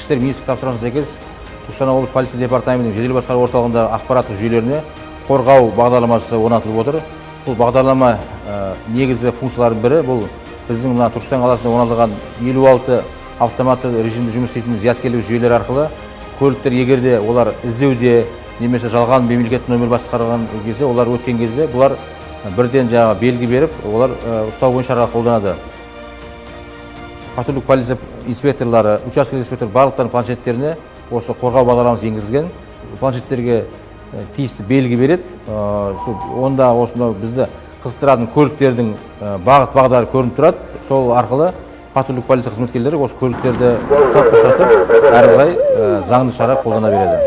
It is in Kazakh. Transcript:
істер министрлік тапсырмасына сәйкес Түркістан облыс полиция департаментінің жедел басқару орталығында ақпараттық жүйелеріне қорғау бағдарламасы орнатылып отыр. Бұл бағдарлама негізгі функциялардың бірі бұл біздің мына Түркістан қаласында орнатылған 56 автоматты режимде жұмыс істейтін зияткерлік жүйелер арқылы көліктер егерде олар іздеуде немесе жалған мемлекеттік номер басқарған кезде олар өткен кезде бұлар бірден жаңағы белгі беріп олар ұстау бойынша шара қолданады. Патрульдік полиция инспекторлары, учаскелік инспектор барлықтарының планшеттеріне осы қорғау бағдарламасы енгізілген. Планшеттерге тиісті белгі береді. Онда осында бізді қызықтыратын көліктердің бағыт бағдары көрініп тұрады. Сол арқылы патрульдік полиция қызметкерлері осы көліктерді ұстап тоқтатып, әрі қарай заңды шара қолдана береді.